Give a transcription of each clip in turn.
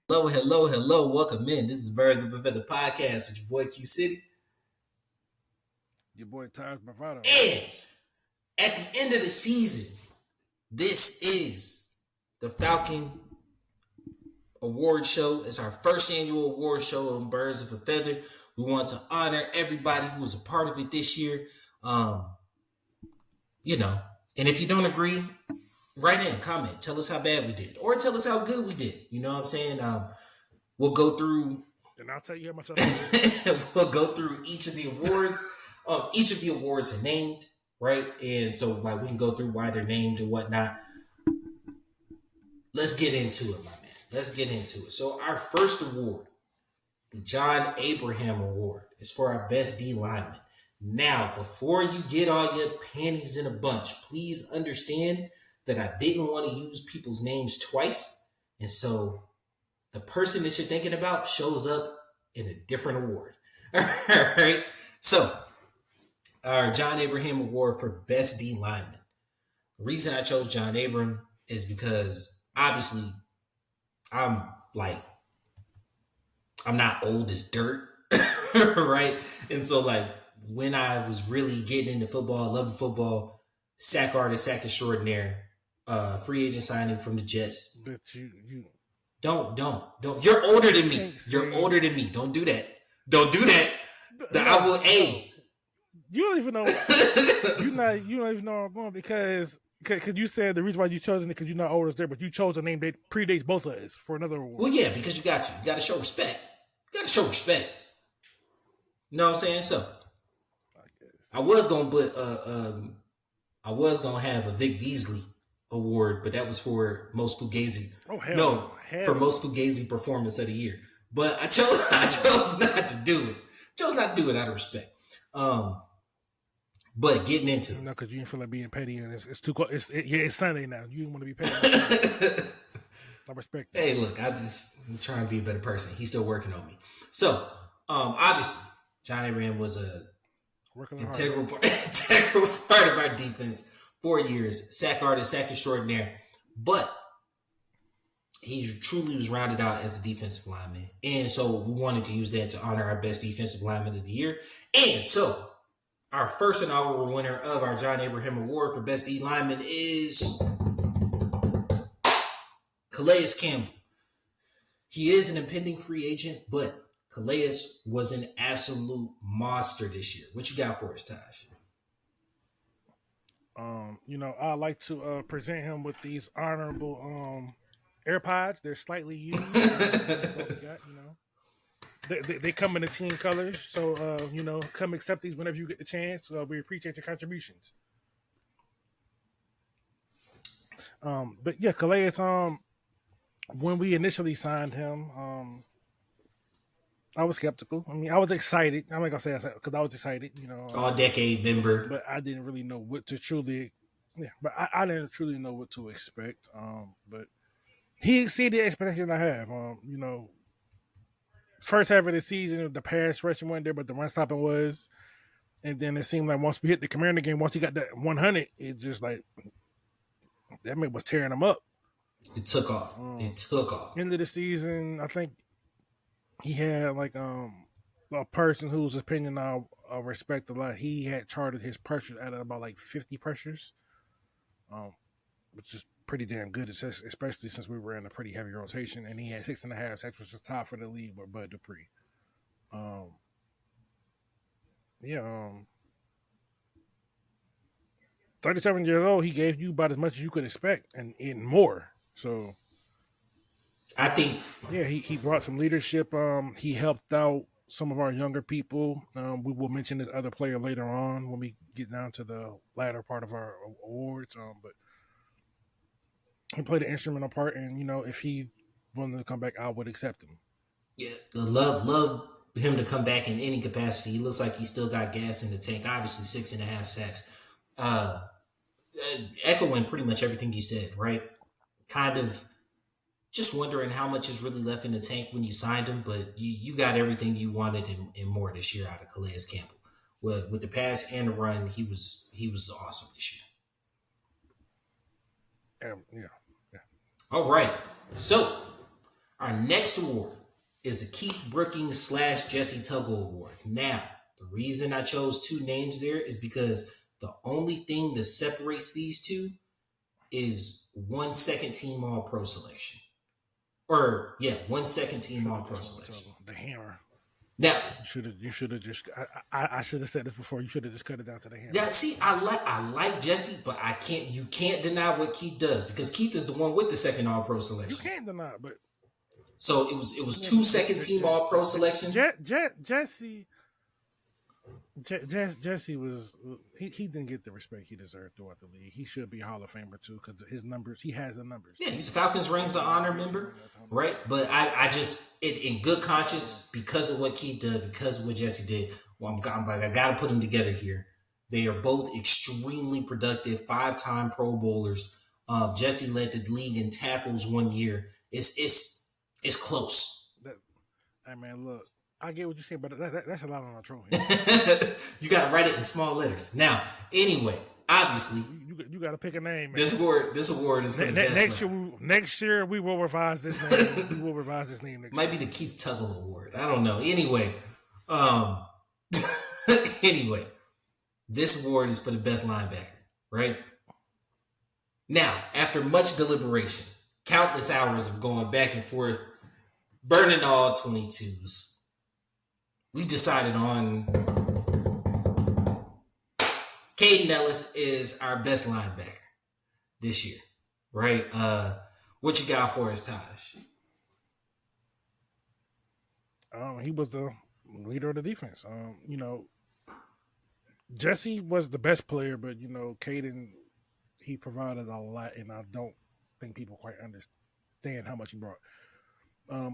Hello, hello, hello. Welcome in. This is Birds of a Feather podcast with your boy Q City. Your boy Taj Bravado. And at the end of the season, this is the Falcon Award Show. It's our first annual award show on Birds of a Feather. We want to honor everybody who was a part of it this year. Um, and if you don't agree, write in, comment, tell us how bad we did, or tell us how good we did. You know what I'm saying? We'll go through And I'll tell you how much I love we'll go through each of the awards. Each of the awards are named, right? And so like we can go through why they're named and whatnot. Let's get into it, my man. Let's get into it. So our first award, the John Abraham Award, is for our best D lineman. Now, before you get all your panties in a bunch, please understand that I didn't want to use people's names twice. And so the person that you're thinking about shows up in a different award. All right. So, our John Abraham Award for Best D Lineman. The reason I chose John Abraham is because obviously I'm not old as dirt, right? And so, when I was really getting into football, loving football, sack artist, sack extraordinaire, free agent signing from the Jets. But you Don't. You're older than me. You're older than me. Don't do that. Don't do that. I will. Hey, you don't even know. You don't even know where I'm going because you said the reason why you chose it because you're not older there, but you chose a name that predates both of us for another award. Well, yeah, because you got to. You got to show respect. You got to show respect. You know what I'm saying? So, I was gonna put I was gonna have a Vic Beasley award, but that was for most Fugazi. Oh hell no, for most Fugazi performance of the year. But I chose not to do it. Chose not to do it out of respect. But getting into it. No, because you didn't feel like being petty, and it's too close. It's Sunday now. You didn't want to be petty. I respect that. Hey, look, I'm trying to be a better person. He's still working on me. So, obviously, John Abraham was a integral part of our defense. 4 years, sack artist, sack extraordinaire, but he truly was rounded out as a defensive lineman, and so we wanted to use that to honor our best defensive lineman of the year. And so, our first inaugural winner of our John Abraham Award for best D lineman is Calais Campbell. He is an impending free agent, but Calais was an absolute monster this year. What you got for us, Taj? I like to present him with these honorable AirPods. They're slightly used. What we got, They come in the team colors, so come accept these whenever you get the chance. We appreciate your contributions. But yeah, Calais. When we initially signed him, I was skeptical. I mean, I was excited. I'm not gonna say because I was excited. All decade member, but I didn't really know what to truly. Yeah, but I didn't truly know what to expect. But he exceeded the expectation I have. First half of the season, the pass rushing wasn't there, but the run stopping was. And then it seemed like once we hit the Commander game, once he got that 100, it just like that man was tearing him up. It took off. End of the season, I think he had like a person whose opinion I respect a lot. He had charted his pressures at about like 50 pressures, which is pretty damn good, especially since we were in a pretty heavy rotation. And he had 6.5 sacks, which was top for the league with Bud Dupree. 37 years old, he gave you about as much as you could expect and more. So I think, he brought some leadership. He helped out some of our younger people. We will mention this other player later on when we get down to the latter part of our awards. But he played an instrumental part, and if he wanted to come back, I would accept him. Yeah, love him to come back in any capacity. He looks like he still got gas in the tank. Obviously, 6.5 sacks. Echoing pretty much everything you said, right? Kind of just wondering how much is really left in the tank when you signed him, but you got everything you wanted and more this year out of Calais Campbell. With the pass and the run, he was awesome this year. Yeah. All right. So Our next award is the Keith Brookings / Jesse Tuggle Award. Now, the reason I chose two names there is because the only thing that separates these two is 1 second team All Pro selection. Or, yeah, 1 second team All Pro selection. The hammer. Now, you should have just. I should have said this before. You should have just cut it down to the hammer. yeah, see, I like Jesse, but you can't deny what Keith does because Keith is the one with the second All Pro selection. You can't deny, but so it was 2 second team All Pro selections. Jesse was he didn't get the respect he deserved throughout the league. He should be a Hall of Famer too because his numbers. He has the numbers. Yeah, he's a Falcons Rings of Honor member, right? But I just in good conscience because of what Keith did, because of what Jesse did. Well, I got to put them together here. They are both extremely productive, 5-time Pro Bowlers. Jesse led the league in tackles one year. It's close. Hey man, look. I get what you're saying, but that's a lot on a trophy. You got to write it in small letters. Now, anyway, obviously, you got to pick a name. Man. This award is for the best. Next year, we will revise this name. We will revise this name. Might be the Keith Tuggle Award. I don't know. Anyway, anyway, this award is for the best linebacker, right? Now, after much deliberation, countless hours of going back and forth, burning all 22s. We decided on Kaden Elliss is our best linebacker this year, right? What you got for us, Taj? He was the leader of the defense. Jesse was the best player, but Kaden, he provided a lot, and I don't think people quite understand how much he brought.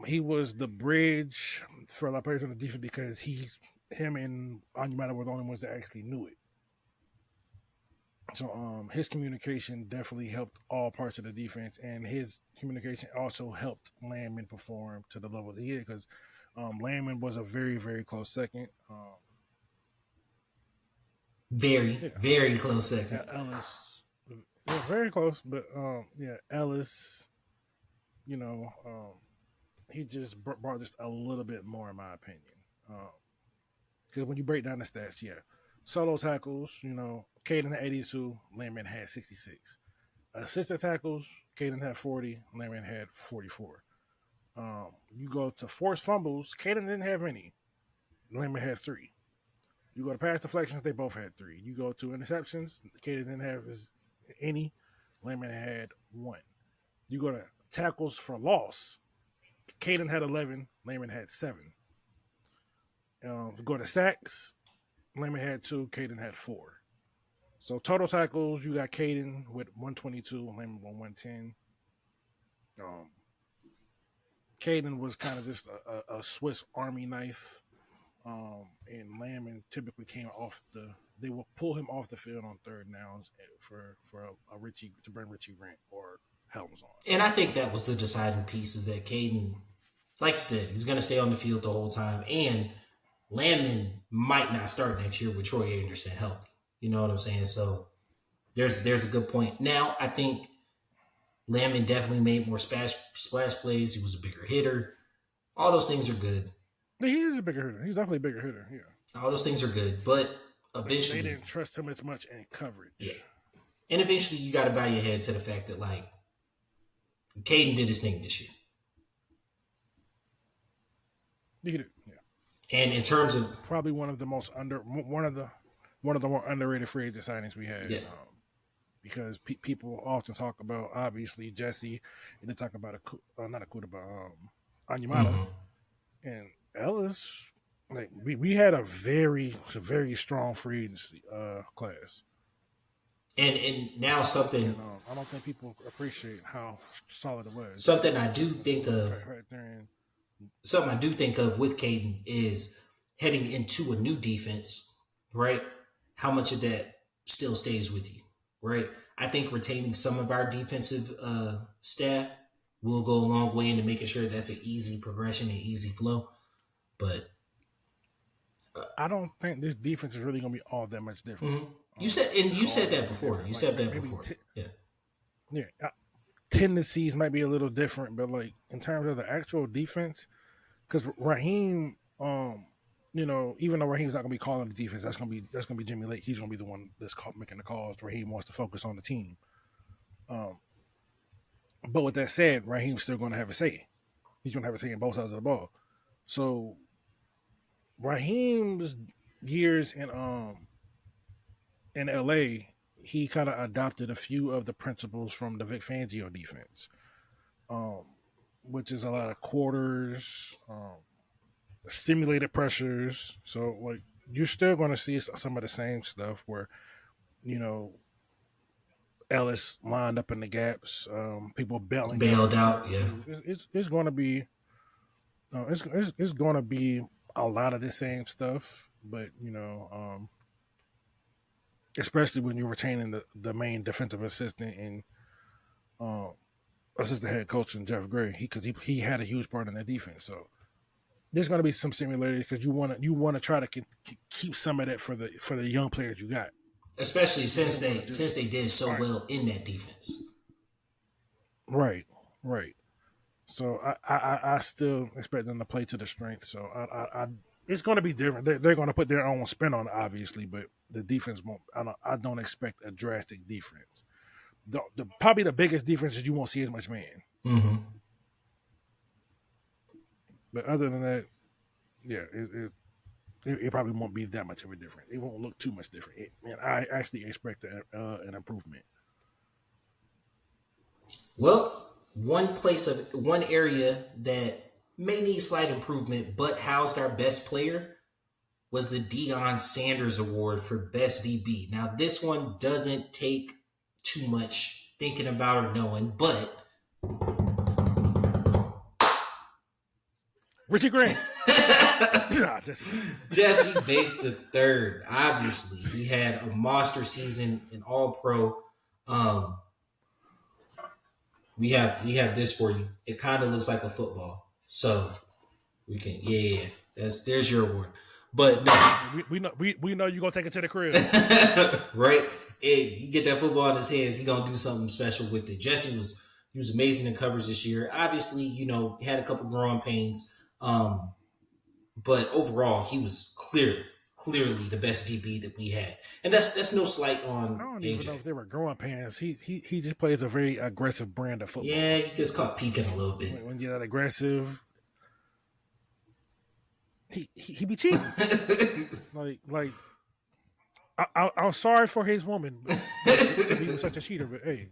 He was the bridge for a lot of players on the defense because him and Onyemata were the only ones that actually knew it. So his communication definitely helped all parts of the defense, and his communication also helped Landman perform to the level that he did because Landman was a very, very close second. Very close second. Elliss, very close, but Elliss, he just brought just a little bit more, in my opinion. Because when you break down the stats, solo tackles, Kaden had 82, Landman had 66. Assisted tackles, Kaden had 40, Landman had 44. You go to forced fumbles, Kaden didn't have any, Landman had 3. You go to pass deflections, they both had 3. You go to interceptions, Kaden didn't have any, Landman had 1. You go to tackles for loss, Kaden had 11, Landman had 7. Go to sacks, Landman had 2, Kaden had 4. So total tackles, you got Kaden with 122, Landman with 110. Kaden was kind of just a Swiss Army knife, and Landman typically came off they will pull him off the field on third downs for a Richie to bring Richie Grant or Helms on. And I think that was the deciding piece is that Kaden, like you said, he's going to stay on the field the whole time. And Landman might not start next year with Troy Anderson healthy. You know what I'm saying? So there's a good point. Now, I think Landman definitely made more splash plays. He was a bigger hitter. All those things are good. He is a bigger hitter. He's definitely a bigger hitter, yeah. All those things are good. But eventually... They didn't trust him as much in coverage. Yeah. And eventually you got to bow your head to the fact that, like, Kaden did his thing this year. He did, yeah. And in terms of probably one of the more underrated free agent signings we had, because people often talk about obviously Jesse, and they talk about Onyemata and Elliss. Like we had a very strong free agency class. And now something I don't think people appreciate how solid it was. Something I do think of. Something I do think of with Kaden is heading into a new defense, right? How much of that still stays with you, right? I think retaining some of our defensive staff will go a long way into making sure that's an easy progression and easy flow. But I don't think this defense is really going to be all that much different. You said that before. You said that before. Yeah. tendencies might be a little different, but like in terms of the actual defense, because Raheem, even though Raheem's not gonna be calling the defense, that's gonna be Jimmy Lake. He's gonna be the one that's making the calls. Raheem wants to focus on the team. Um, but with that said, Raheem's still gonna have a say. He's gonna have a say in both sides of the ball. So Raheem's years in LA, he kind of adopted a few of the principles from the Vic Fangio defense, um, which is a lot of quarters, simulated pressures. So like you're still going to see some of the same stuff where you know Ellis lined up in the gaps, people bailing Bailed out. out, yeah. So it's going to be it's going to be a lot of the same stuff, but especially when you're retaining the main defensive assistant and um, assistant head coach and Jeff Gray, because he had a huge part in that defense. So there's going to be some similarities because you want to try to keep some of that for the young players you got. Especially since they did so well in that defense. Right, right. So I still expect them to play to the strength. So I it's going to be different. They're going to put their own spin on it, obviously, but the defense won't. I don't expect a drastic difference. Probably the biggest difference is you won't see as much man. Mm-hmm. But other than that, yeah, it probably won't be that much of a difference. It won't look too much different. And I actually expect an improvement. Well, one area that may need slight improvement, but housed our best player was the Deion Sanders Award for Best DB. Now, this one doesn't take too much thinking about or knowing, but Richie Grant. Jesse Bates the third. Obviously, he had a monster season in All Pro. We have this for you. It kind of looks like a football, so we can there's your award. But no, we know you're gonna take it to the crib, right? If you get that football in his hands, he gonna do something special with it. Jesse was amazing in coverage this year. Obviously, had a couple growing pains. But overall, he was clearly the best DB that we had, and that's no slight on I don't AJ. even know if they were growing pains. He just plays a very aggressive brand of football. Yeah, he gets caught peeking a little bit. When you're that aggressive, he be cheating. like I'm sorry for his woman. He was such a cheater, but hey.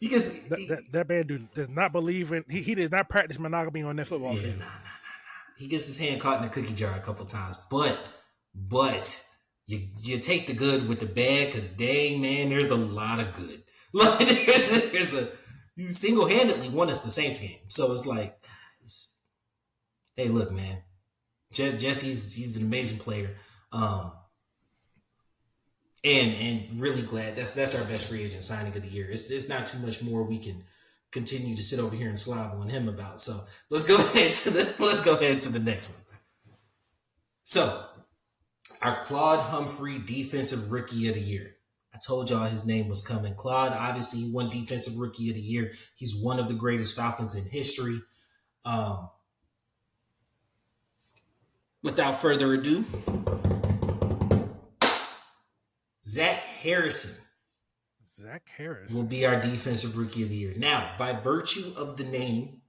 That man does not believe in. He does not practice monogamy on that football field. Nah. He gets his hand caught in a cookie jar a couple times, but you take the good with the bad, because dang man, there's a lot of good. Like you single-handedly won us the Saints game, so it's like, hey, look, man, Jesse's an amazing player, and really glad that's our best free agent signing of the year. It's not too much more we can continue to sit over here and slob on him about. So let's go ahead to the next one. So our Claude Humphrey Defensive Rookie of the Year. I told y'all his name was coming. Claude, obviously, won Defensive Rookie of the Year. He's one of the greatest Falcons in history. Without further ado, Zach Harrison will be our Defensive Rookie of the Year. Now, by virtue of the name,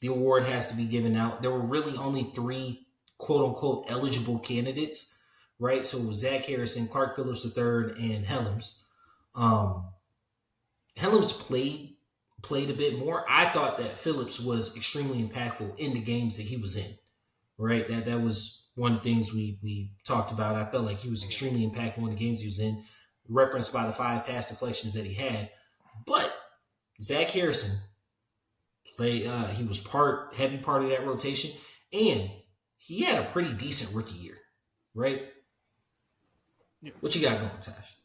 the award has to be given out. There were really only 3 quote-unquote eligible candidates, right? So it was Zach Harrison, Clark Phillips III, and Helms. Helms played a bit more. I thought that Phillips was extremely impactful in the games that he was in, right? That was one of the things we talked about. I felt like he was extremely impactful in the games he was in, referenced by the 5 pass deflections that he had. But Zach Harrison he was heavy part of that rotation, and he had a pretty decent rookie year, right? Yeah. What you got going, Tash?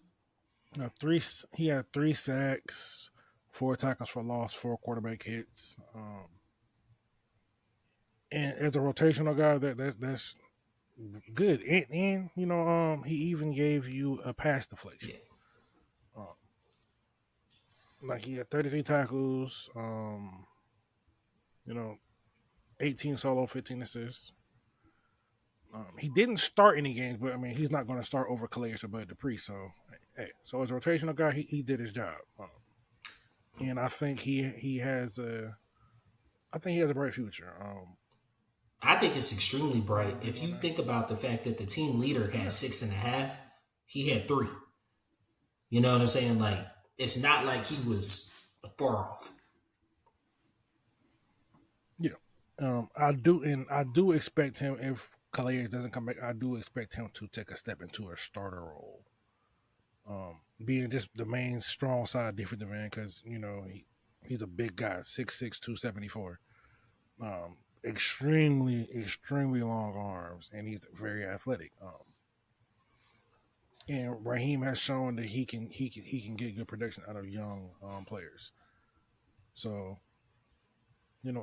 He had 3 sacks, 4 tackles for loss, 4 quarterback hits. And as a rotational guy, that's good. And he even gave you a pass deflection. Yeah. Like he had 33 tackles, 18 solo, 15 assists. He didn't start any games, but I mean, he's not going to start over Calais or Bud Dupree. So, hey, so as a rotational guy, he did his job, and I think he has a bright future. I think it's extremely bright. If you think about the fact that the team leader had 6.5, he had 3. You know what I'm saying? Like, it's not like he was far off. Yeah, I do expect him if Calais doesn't come back. I do expect him to take a step into a starter role, being just the main strong side defensive end because he's a big guy, 6'6", 274. Extremely long arms, and he's very athletic. And Raheem has shown that he can get good production out of young players. So,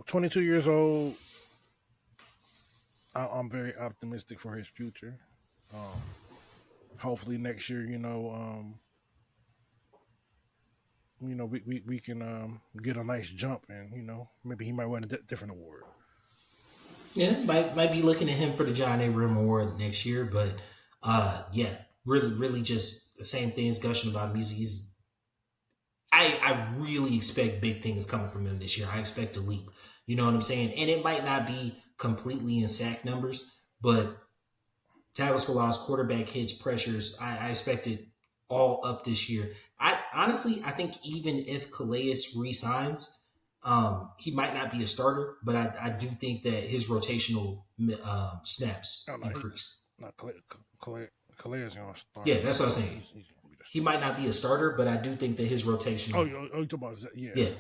22 years old, I'm very optimistic for his future. Hopefully next year, we can get a nice jump, and maybe he might win a different award. Yeah, might be looking at him for the John Abraham Award next year, but yeah, really just the same things gushing about him. I really expect big things coming from him this year. I expect a leap. You know what I'm saying? And it might not be completely in sack numbers, but tackles for loss, quarterback hits, pressures, I expect it all up this year. I think even if Calais resigns, he might not be a starter, but I do think that his rotational snaps increase. Calais is going to start. Yeah, that's what I'm saying. He might not be a starter, but I do think that his rotational. You talking about yeah.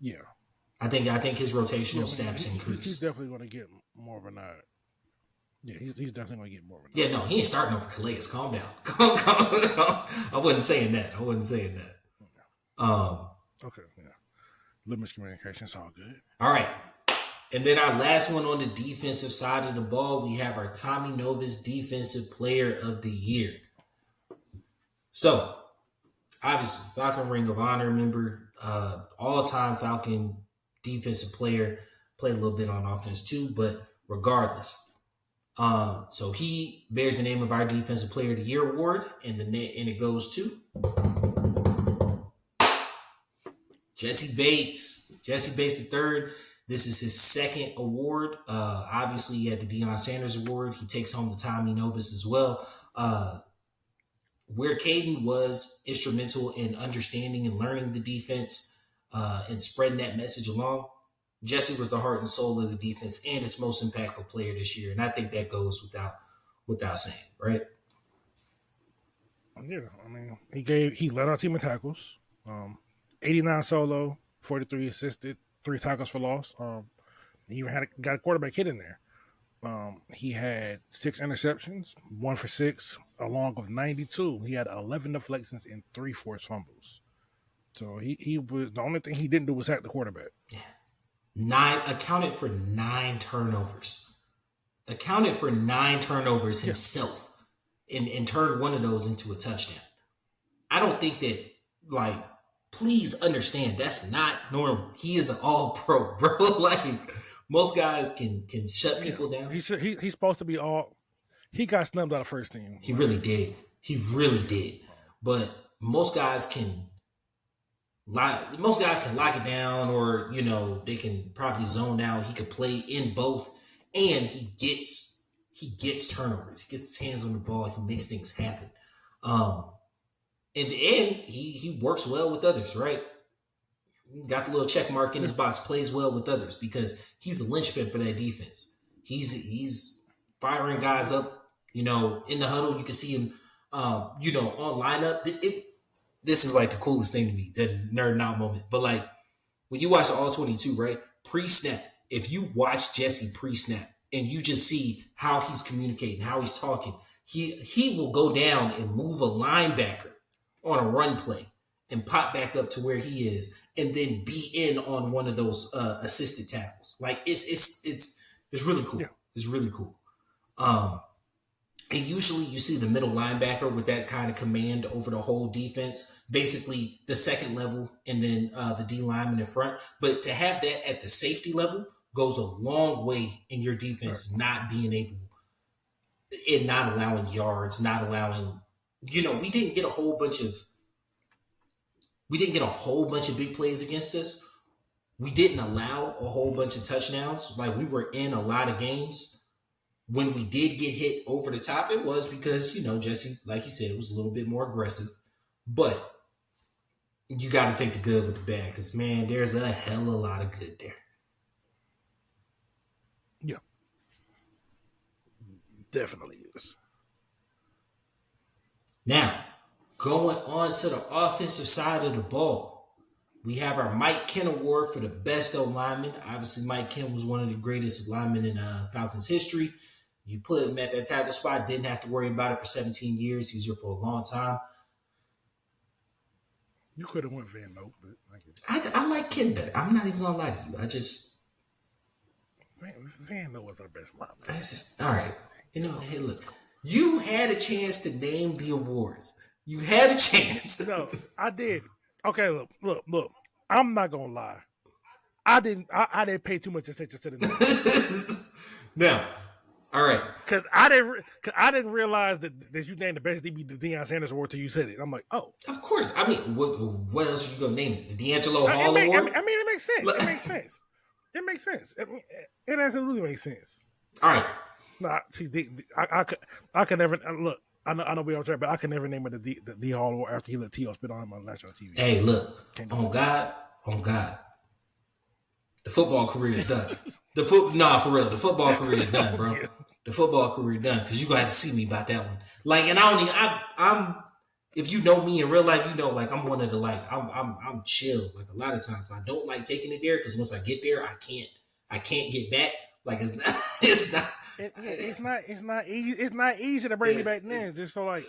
Yeah. I think his rotational snaps increase. He's definitely going to get more of a nod. Yeah, he's definitely going to get more of a nod. Yeah, no, he ain't starting over Calais. Calm down. Calm. I wasn't saying that. Okay, yeah. Little miscommunication, it's all good. All right. And then our last one on the defensive side of the ball, we have our Tommy Nobis Defensive Player of the Year. So, obviously, Falcon Ring of Honor member, all-time Falcon defensive player, played a little bit on offense too, but regardless. So he bears the name of our Defensive Player of the Year award, and it goes to Jessie Bates. Jessie Bates III. This is his second award. Obviously, he had the Deion Sanders Award. He takes home the Tommy Nobis as well. Where Caden was instrumental in understanding and learning the defense and spreading that message along, Jessie was the heart and soul of the defense and its most impactful player this year. And I think that goes without saying, right? Yeah, I mean, he led our team in tackles. 89 solo, 43 assisted, 3 tackles for loss. He even got a quarterback hit in there. He had 6 interceptions, 1 for 6, along with 92. He had 11 deflections and 3 forced fumbles. So he was, the only thing he didn't do was sack the quarterback. Yeah. Accounted for 9 turnovers. Himself, and turned one of those into a touchdown. I don't think that, please understand, that's not normal. He is an all-pro, bro. Most guys can shut people down. He's supposed to be all. He got snubbed out of first team. He really did. But most guys can lock it down, or they can probably zone out. He could play in both, and he gets turnovers. He gets his hands on the ball. He makes things happen. In the end, he works well with others, right? Got the little check mark in his box, plays well with others because he's a linchpin for that defense. He's firing guys up, in the huddle. You can see him, on lineup. This is like the coolest thing to me, that nerd out moment. But when you watch the All 22, right? Pre-snap, if you watch Jessie pre-snap and you just see how he's communicating, how he's talking, he will go down and move a linebacker on a run play and pop back up to where he is, and then be in on one of those assisted tackles. It's really cool. Yeah. It's really cool. And usually you see the middle linebacker with that kind of command over the whole defense, basically the second level, and then the D lineman in front. But to have that at the safety level goes a long way in your Right. defense not being able, in not allowing yards, not allowing, we didn't get a whole bunch of big plays against us. We didn't allow a whole bunch of touchdowns. Like, we were in a lot of games. When we did get hit over the top, it was because, Jesse, like you said, it was a little bit more aggressive. But you got to take the good with the bad because, man, there's a hell of a lot of good there. Yeah. Definitely is. Now, going on to the offensive side of the ball, we have our Mike Ken Award for the best O-lineman. Obviously, Mike Ken was one of the greatest linemen in Falcons history. You put him at that tackle spot, didn't have to worry about it for 17 years. He was here for a long time. You could have went Van Note, but I get it. I like Ken better. I'm not even going to lie to you. Van Note was our best lineman. That's just, all right. Hey, look. You had a chance to name the awards. You had a chance. No, I did. Okay, look. I'm not gonna lie. I didn't pay too much attention to the names. Now, all right. Cause I didn't realize that you named the best DB the Deion Sanders Award till you said it. I'm like, oh, of course. I mean, what else are you gonna name it? The D'Angelo Hall Award? I mean, it makes sense. It makes sense. It makes sense. It absolutely makes sense. All right. Nah, see, I could never look. I know we on track, but I can never name it the D Hall Award after he let T.O. spit on him on national TV. Hey, look. On God. The football career is done. For real. The football career is done, bro. Yeah. The football career done, because you're gonna have to see me about that one. Like, and I'm if you know me in real life, like, I'm one of the, like, I'm chill. Like, a lot of times I don't like taking it there, because once I get there, I can't get back. Like, it's not It's not easy to bring you back then. Just so, like,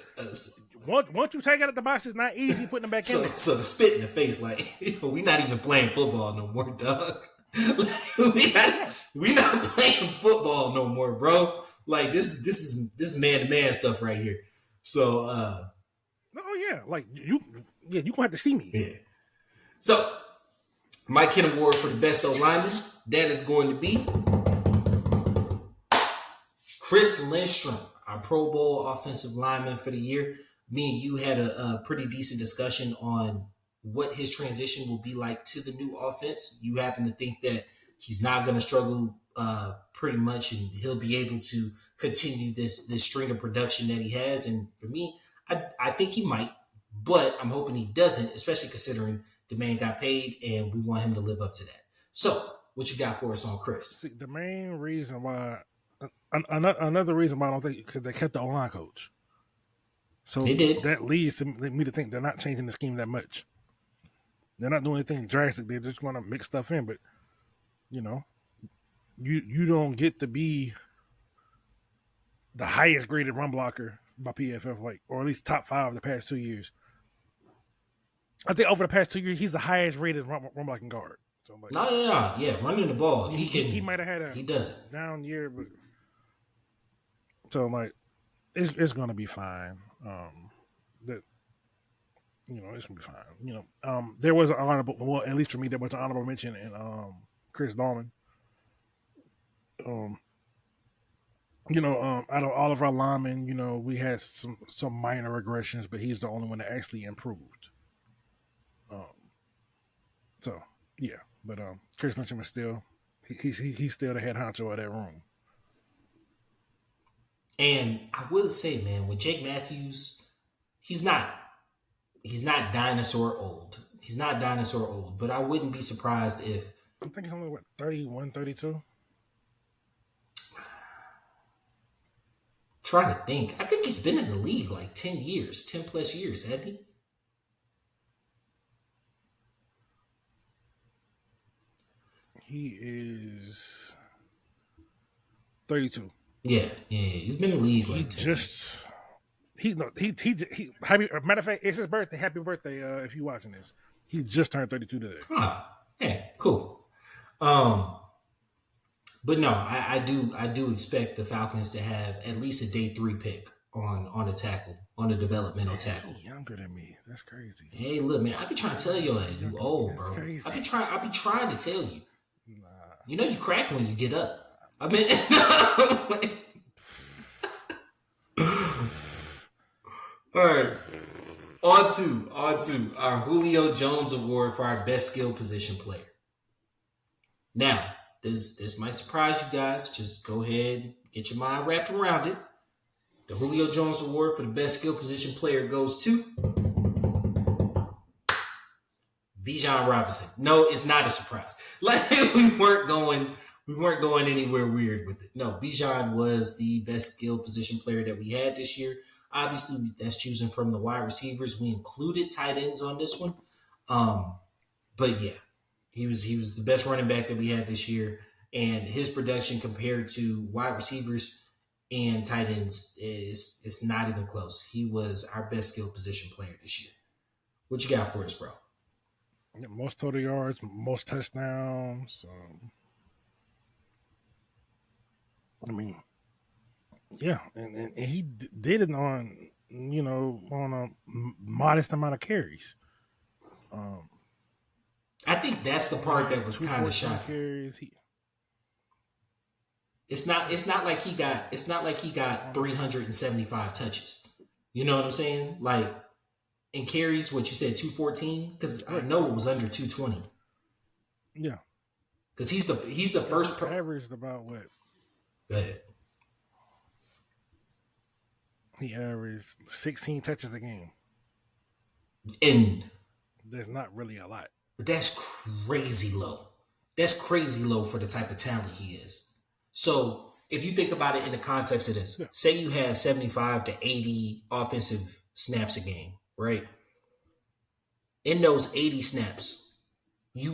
once you take it at the box, it's not easy putting them back in there. So the spit in the face, like, we not even playing football no more, dog. we not playing football no more, bro. Like, this is man to man stuff right here. So oh yeah, like you gonna have to see me. Yeah. So Mike Ken Award for the best O-lineman, that is going to be Chris Lindstrom, our Pro Bowl offensive lineman for the year. Me and you had a pretty decent discussion on what his transition will be like to the new offense. You happen to think that he's not going to struggle pretty much, and he'll be able to continue this string of production that he has. And for me, I think he might, but I'm hoping he doesn't, especially considering the man got paid and we want him to live up to that. So, what you got for us on Chris? See, the main reason why, another reason why I don't think, because they kept the O-line coach. So they did. That leads to me to think they're not changing the scheme that much. They're not doing anything drastic. They just want to mix stuff in. But, you don't get to be the highest graded run blocker by PFF, like, or at least top 5 the past 2 years. I think over the past 2 years, he's the highest rated run blocking guard. So like, no. Yeah, running the ball. He might have had a down year, but so like it's gonna be fine. It's gonna be fine. There was an honorable, well, at least for me, there was an honorable mention in Chris Dahlman. Out of all of our linemen, we had some minor regressions, but he's the only one that actually improved. So yeah, but Chris Lynchman is still he's still the head honcho of that room. And I will say, man, with Jake Matthews, he's not dinosaur old. He's not dinosaur old, but I wouldn't be surprised if, I think he's only 31, 32. Trying to think. I think he's been in the league like 10 plus years, hasn't he? He is 32. Yeah. He's been in the league like 10 years. Matter of fact, it's his birthday. Happy birthday, if you're watching this. He just turned 32 today. Yeah, cool. But no, I do expect the Falcons to have at least a day 3 pick on a tackle, on a developmental tackle. He younger than me. That's crazy. Hey, look, man, I be trying to tell you that you old, That's bro. crazy. I be trying to tell you. Nah. You know you crack when you get up. I mean, all right. On to our Julio Jones Award for our best skill position player. Now, this might surprise you guys. Just go ahead, get your mind wrapped around it. The Julio Jones Award for the best skill position player goes to Bijan Robinson. No, it's not a surprise. Like we weren't going anywhere weird with it. No, Bijan was the best skill position player that we had this year. Obviously, that's choosing from the wide receivers. We included tight ends on this one. But yeah, he was the best running back that we had this year. And his production compared to wide receivers and tight ends is not even close. He was our best skill position player this year. What you got for us, bro? Most total yards, most touchdowns. I mean, yeah, and he did it on on a modest amount of carries. I think that's the part that was kind of shocking. Carries, It's not like he got 375 touches. You know what I'm saying? Like in carries, what you said 214, because I know it was under 220. Yeah, because he's the first averaged about what? Go ahead. He averaged 16 touches a game, and there's not really a lot. That's crazy low. That's crazy low for the type of talent he is. So if you think about it in the context of this, say you have 75 to 80 offensive snaps a game, right? In those 80 snaps, you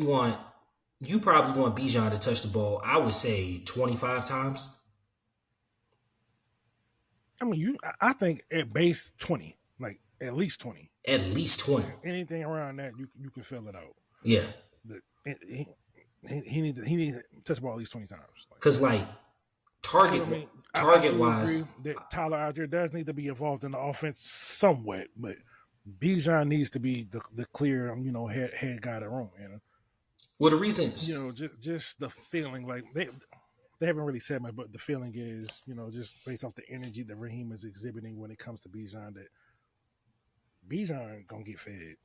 probably want Bijan to touch the ball, I would say 25 times. I mean, I think at base 20, like at least 20. At least 20. Anything around that, you can fill it out. Yeah. He needs to touch the ball at least 20 times. Because target wise, that Tyler Algier does need to be involved in the offense somewhat, but Bijan needs to be the clear head guy of the room. Well, the reasons just the feeling, like they haven't really said much, but the feeling is just based off the energy that Raheem is exhibiting when it comes to Bijan, that Bijan gonna get fed.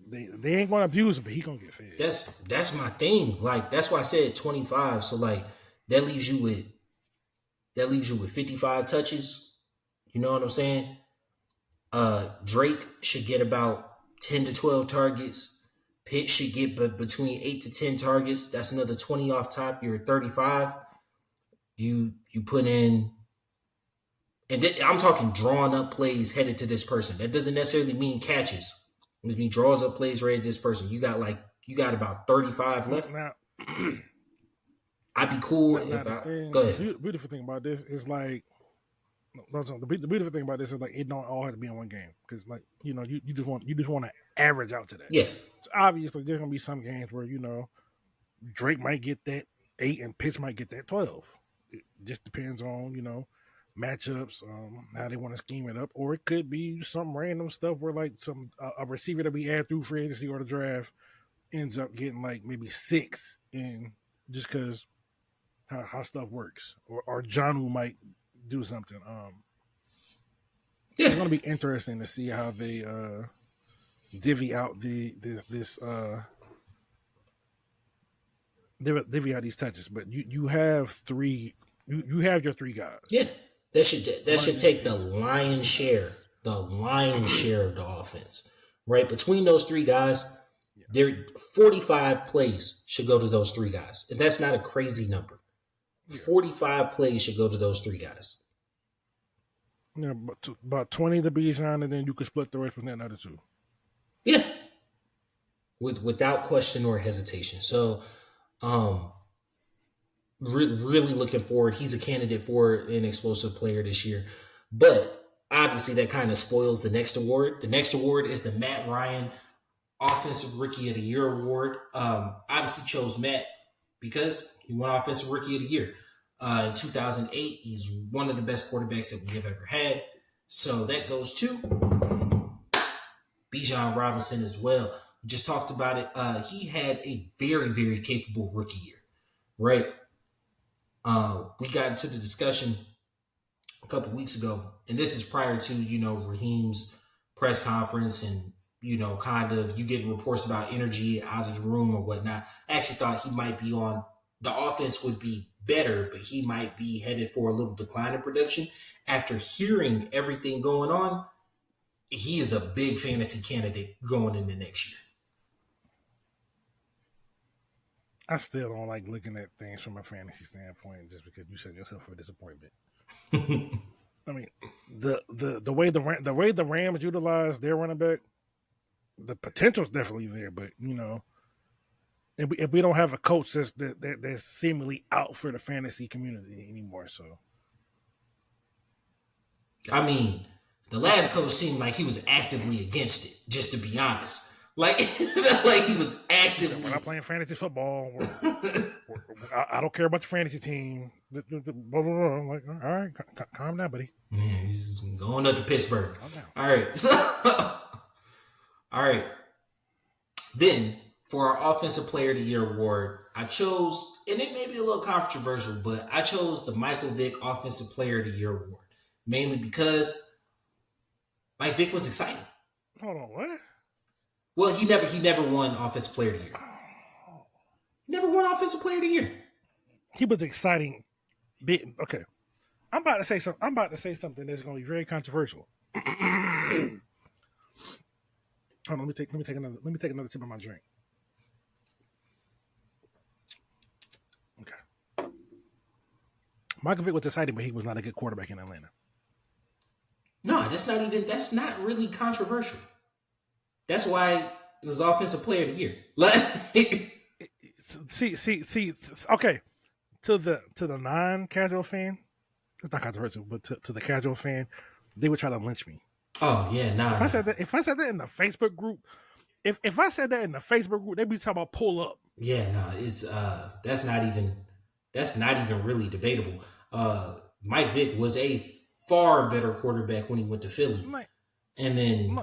They ain't gonna abuse him, but he gonna get fed. That's my thing. Like that's why I said 25. So like that leaves you with 55 touches. You know what I'm saying? Drake should get about 10 to 12 targets. Pitt should get between 8 to 10 targets. That's another 20 off top. You're at 35. You put in, and I'm talking drawn up plays headed to this person. That doesn't necessarily mean catches. It means draws up plays right to this person. You got about 35 left. Now, I'd be cool if go ahead. The beautiful thing about this is like, the beautiful thing about this is like it don't all have to be in one game, because like you just want to average out to that. Yeah. So obviously there's gonna be some games where Drake might get that 8 and Pitts might get that 12. It just depends on matchups, how they want to scheme it up, or it could be some random stuff where like a receiver that we add through free agency or the draft ends up getting like maybe 6 in, just because how stuff works, or Jonnu might do something. It's going to be interesting to see how they divvy out divvy out these touches. But you have three. You have your 3 guys. Yeah, that should take the lion's share of the offense, right? Between those 3 guys, there 45 plays should go to those 3 guys, and that's not a crazy number. 45 plays should go to those 3 guys. Yeah, but about 20 to Bijan, and then you could split the rest with that another 2. Yeah, without question or hesitation. So, really looking forward. He's a candidate for an explosive player this year, but obviously that kind of spoils the next award. The next award is the Matt Ryan Offensive Rookie of the Year award. Obviously chose Matt because he won Offensive Rookie of the Year. In 2008, he's one of the best quarterbacks that we have ever had. So that goes to Bijan Robinson as well. We just talked about it. He had a very, very capable rookie year, right? We got into the discussion a couple weeks ago, and this is prior to Raheem's press conference and kind of you getting reports about energy out of the room or whatnot. I actually thought he might be on the offense would be better, but he might be headed for a little decline in production. After hearing everything going on, he is a big fantasy candidate going into next year. I still don't like looking at things from a fantasy standpoint just because you set yourself for disappointment. I mean, the way the Rams utilize their running back, the potential's definitely there, but if we don't have a coach that's seemingly out for the fantasy community anymore, so I mean, the last coach seemed like he was actively against it. Just to be honest, like he was actively. We're not playing fantasy football. I don't care about your fantasy team. Blah, blah, blah. I'm like, all right, calm down, buddy. Yeah, he's going up to Pittsburgh. All right, so all right. Then for our Offensive Player of the Year award, I chose, and it may be a little controversial, but I chose the Michael Vick Offensive Player of the Year award mainly because Mike Vick was exciting. Hold on, what? Well, he never won Offensive Player of the Year. He never won Offensive Player of the Year. He was exciting. Okay, I'm about to say something that's going to be very controversial. Hold on, let me take another sip of my drink. Okay. Michael Vick was exciting, but he was not a good quarterback in Atlanta. No, that's not really controversial. That's why it was Offensive Player of the Year. See. Okay, to the non-casual fan, it's not controversial, but to the casual fan, they would try to lynch me. Oh yeah, nah. If I said that in the Facebook group, if I said that in the Facebook group, they'd be talking about pull up. Yeah, no, it's that's not even really debatable. Mike Vick was a far better quarterback when he went to Philly, and then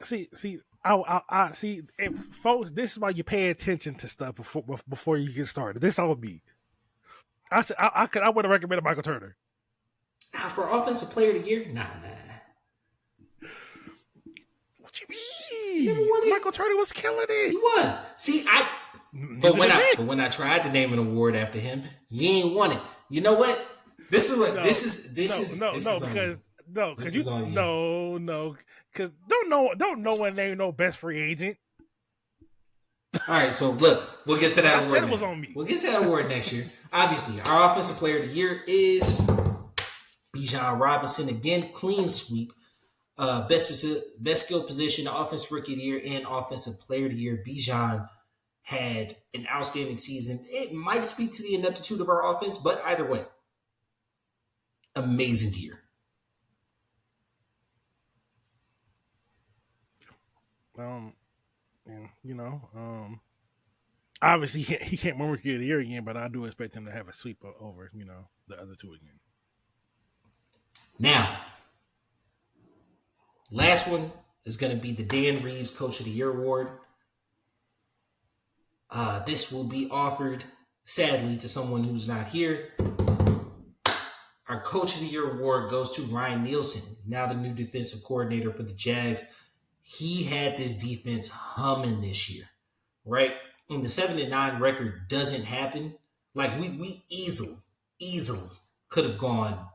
see, I see, folks. This is why you pay attention to stuff before you get started. This all me. I would have recommended Michael Turner. For Offensive Player of the Year, nah. What you mean? Michael Turner was killing it. He was. See, when I tried to name an award after him, you ain't won it. You know what? This is because don't no one name no best free agent. All right, so look, we'll get to that award. It was on me. We'll get to that award next year. Obviously, our Offensive Player of the Year is Bijan Robinson. Again, clean sweep. Best skill position, Offensive Rookie of the Year, and Offensive Player of the Year. Bijan had an outstanding season. It might speak to the ineptitude of our offense, but either way, amazing year. And obviously he can't win Rookie of the Year again, but I do expect him to have a sweep over the other two again. Now, last one is going to be the Dan Reeves Coach of the Year award. This will be offered, sadly, to someone who's not here. Our Coach of the Year award goes to Ryan Nielsen, now the new defensive coordinator for the Jags. He had this defense humming this year, right? And the 7-9 record doesn't happen. Like we easily could have gone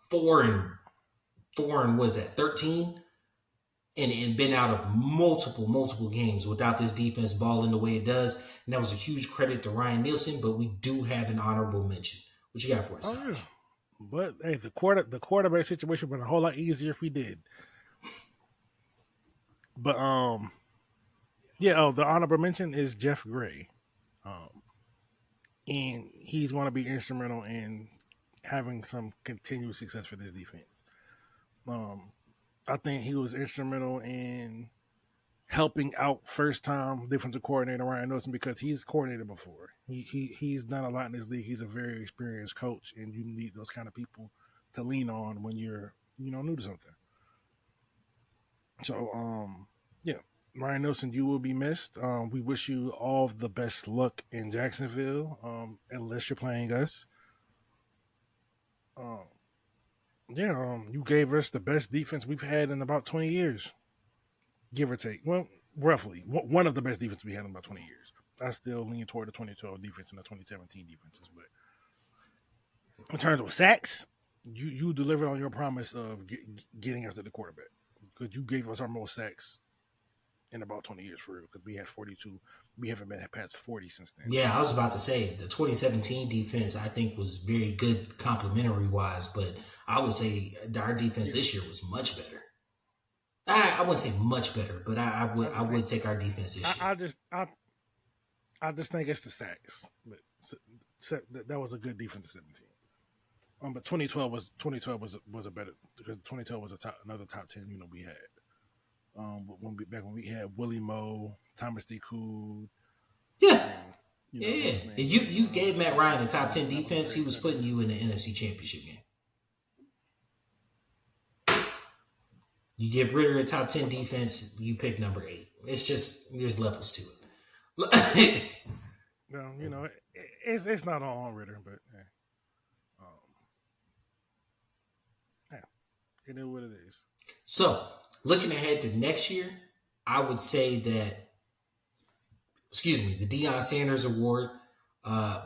4 and was that 13? And been out of multiple games without this defense balling the way it does. And that was a huge credit to Ryan Nielsen, but we do have an honorable mention. What you got for us? Oh, yeah. But hey, the quarterback situation would have been a whole lot easier if we did. But the honorable mention is Jeff Gray. And he's going to be instrumental in having some continued success for this defense. I think he was instrumental in helping out first time defensive coordinator Ryan Nielsen because he's coordinated before. He's done a lot in this league. He's a very experienced coach, and you need those kind of people to lean on when you're new to something. So yeah, Ryan Nielsen, you will be missed. We wish you all the best luck in Jacksonville, unless you're playing us. You gave us the best defense we've had in about 20 years, give or take. Well, roughly one of the best defenses we had in about 20 years. I still lean toward the 2012 defense and the 2017 defenses, but in terms of sacks, you delivered on your promise of getting after the quarterback because you gave us our most sacks in about 20 years for real because we had 42. We haven't been past 40 since then. Yeah, I was about to say the 2017 defense I think was very good complimentary wise, but I would say our defense this year was much better. I wouldn't say much better, but I would take our defense this year. I just think it's the sacks, but that was a good defense in 17. But 2012 was a better because 2012 was another top 10 we had. When we had Willie Moe, Thomas D. Cool. Yeah. You gave Matt Ryan a top 10 defense. He was putting you in the NFC Championship game. You give Ritter a top 10 defense, you pick number 8. It's just there's levels to it. Well, it's not all on Ritter, but it is what it is. So, looking ahead to next year, I would say that, the Deion Sanders Award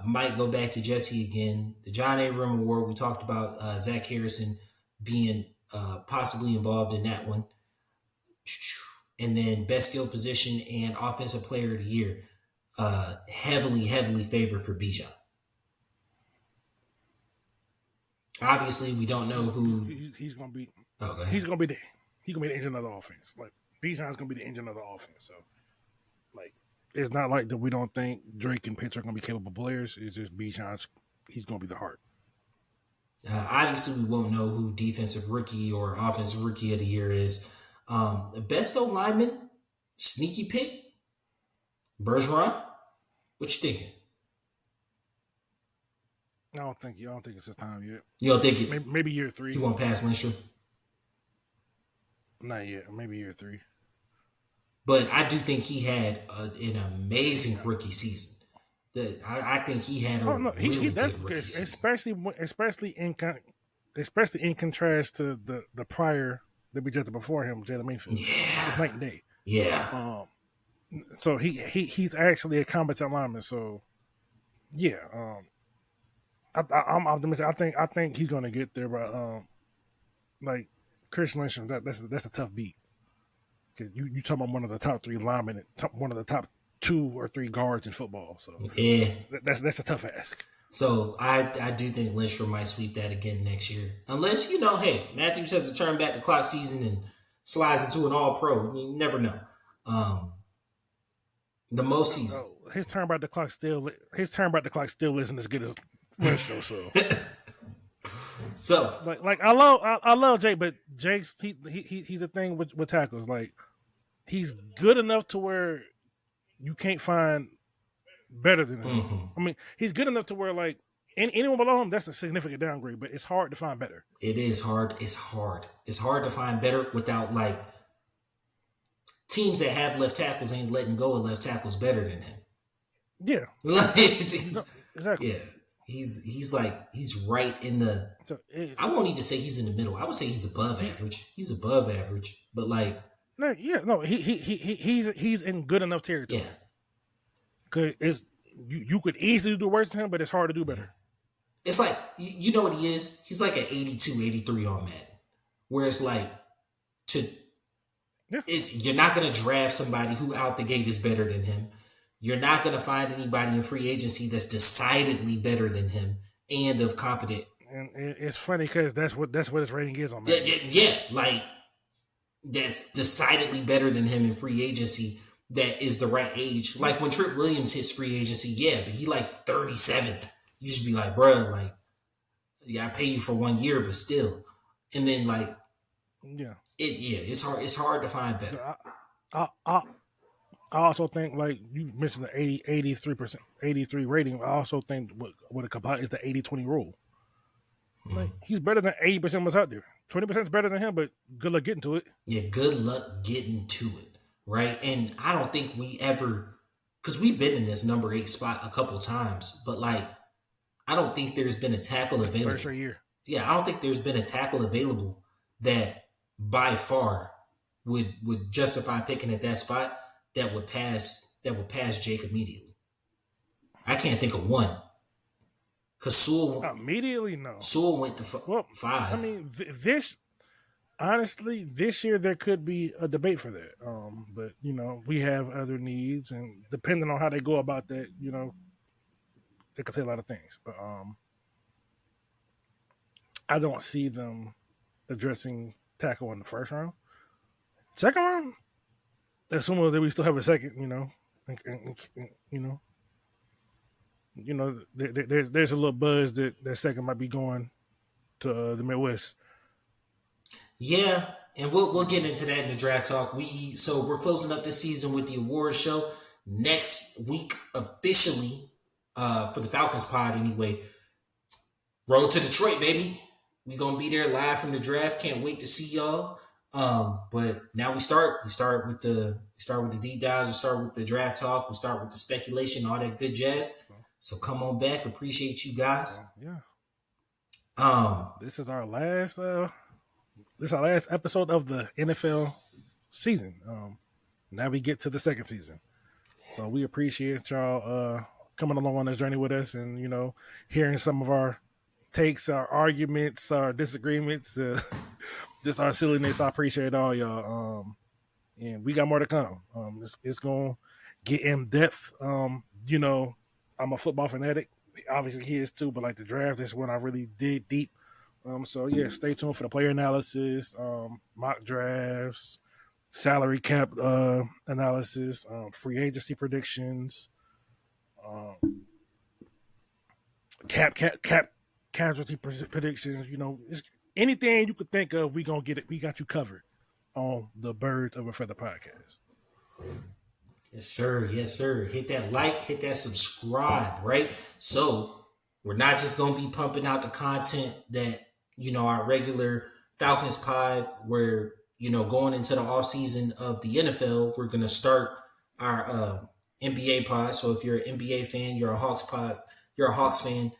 might go back to Jesse again. The John Abraham Award, we talked about Zach Harrison being possibly involved in that one. And then best skill position and offensive player of the year, heavily favored for Bijan. Obviously, we don't know who he's going to be. Oh, he's going to be the engine of the offense. Like Bijan's going to be the engine of the offense. So, like, it's not like that we don't think Drake and Pitts are going to be capable players. It's just Bijan's. He's going to be the heart. Obviously, we won't know who defensive rookie or offensive rookie of the year is. Best old lineman, sneaky pick, Bergeron. What you thinking? I don't think it's his time yet. You don't think it? Maybe year 3. You won't pass Lindstrom? Not yet. Maybe year 3. But I do think he had an amazing rookie season. I think he had a really good rookie season. Especially in contrast to the prior that we just before him, Jalen Mayfield. Yeah. Night and day. Yeah. So he's actually a competent lineman. So yeah. I'm optimistic. I think he's gonna get there, but like Christian Lindstrom, that's a tough beat. Cause you talking about one of the top 3 linemen, one of the top 2 or 3 guards in football. So yeah, that's a tough ask. So I do think Lindstrom might sweep that again next year, unless hey, Matthews has to turn back the clock season and slides into an All-Pro. You never know. The most season. His turn back the clock still isn't as good as Lindstrom. So like I love Jake, but Jake's he's a thing with tackles. Like he's good enough to where you can't find better than him. Mm-hmm. I mean, he's good enough to where like anyone below him, that's a significant downgrade. But it's hard to find better. It is hard. It's hard. It's hard to find better without like teams that have left tackles ain't letting go of left tackles better than him. Yeah, exactly. Yeah. He's right in the. I won't even say he's in the middle. I would say he's above average. He's above average, but like. He's in good enough territory. Yeah. Cause you could easily do worse than him, but it's hard to do better. It's like you know what he is. He's like an 82, 83 on Madden, where it's like you're not gonna draft somebody who out the gate is better than him. You're not going to find anybody in free agency that's decidedly better than him and of competent. And it's funny because that's what his rating is on that. Yeah, like that's decidedly better than him in free agency. That is the right age. Like when Trip Williams hits free agency, yeah, but he like 37. You should be like, bro, like, yeah, I pay you for 1 year, but still. And then like, it's hard. It's hard to find better. I also think, like you mentioned, the 83%, 83 rating. I also think what it combines is the 80-20 rule. Like he's better than 80% of us out there. 20% is better than him, but good luck getting to it. Yeah, good luck getting to it, right? And I don't think we ever, because we've been in this number 8 spot a couple times, but like I don't think there's been a tackle This is the third available. straight year. Yeah, I don't think there's been a tackle available that by far would justify picking at that spot that would pass Jake immediately. I can't think of one because Immediately, no. Sewell went to Well, I five. mean, this honestly, this year there could be a debate for that. But we have other needs, and depending on how they go about that, they could say a lot of things. But I don't see them addressing tackle in the first round. Second round, assuming that we still have a second, there's a little buzz that second might be going to the Midwest. Yeah, and we'll get into that in the draft talk. We're closing up this season with the awards show next week officially for the Falcons pod anyway. Road to Detroit, baby. We gonna be there live from the draft. Can't wait to see y'all. But now we start. We start with the deep dives. We start with the draft talk. We start with the speculation, all that good jazz. So come on back. Appreciate you guys. Yeah. Um, This is our last. This is our last episode of the NFL season. Now we get to the second season. So we appreciate y'all coming along on this journey with us, and hearing some of our takes, our arguments, our disagreements, just our silliness. I appreciate all y'all. And we got more to come. It's gonna get in depth. I'm a football fanatic. Obviously, he is too. But like the draft, is when I really dig deep. So yeah, stay tuned for the player analysis, mock drafts, salary cap analysis, free agency predictions, cap casualty predictions. Anything you could think of, we gonna get it. We got you covered on the Birds of a Feather podcast. Yes, sir. Yes, sir. Hit that like, hit that subscribe, right? So we're not just gonna be pumping out the content that our regular Falcons pod. Where going into the off season of the NFL, we're gonna start our NBA pod. So if you're an NBA fan, you're a Hawks fan.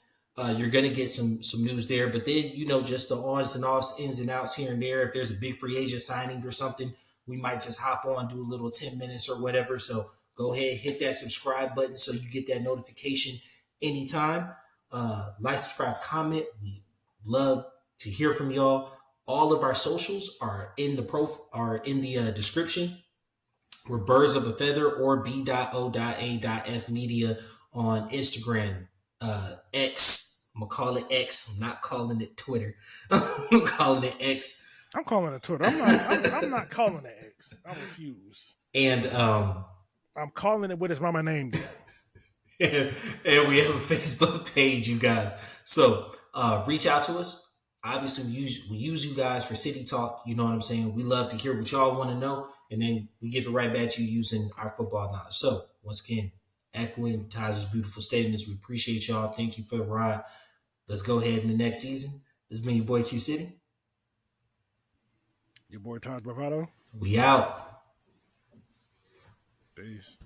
You're gonna get some news there, but then just the ons and offs, ins and outs here and there. If there's a big free agent signing or something, we might just hop on, do a little 10 minutes or whatever. So go ahead, hit that subscribe button so you get that notification anytime. Like, subscribe, comment. We love to hear from y'all. All of our socials are in the description. We're Birds of a Feather or B.O.A.F Media on Instagram, X. I'm gonna call it X. I'm not calling it Twitter. I'm calling it X. I'm calling it Twitter. I'm not calling it X. I refuse. And I'm calling it what his mama named it. and we have a Facebook page, you guys. So reach out to us. Obviously, we use you guys for City Talk. You know what I'm saying? We love to hear what y'all want to know, and then we give it right back to you using our football knowledge. So once again, echoing Taj's beautiful statements, we appreciate y'all. Thank you for the ride. Let's go ahead in the next season. This has been your boy Q City. Your boy Taj Bravado. We out. Peace.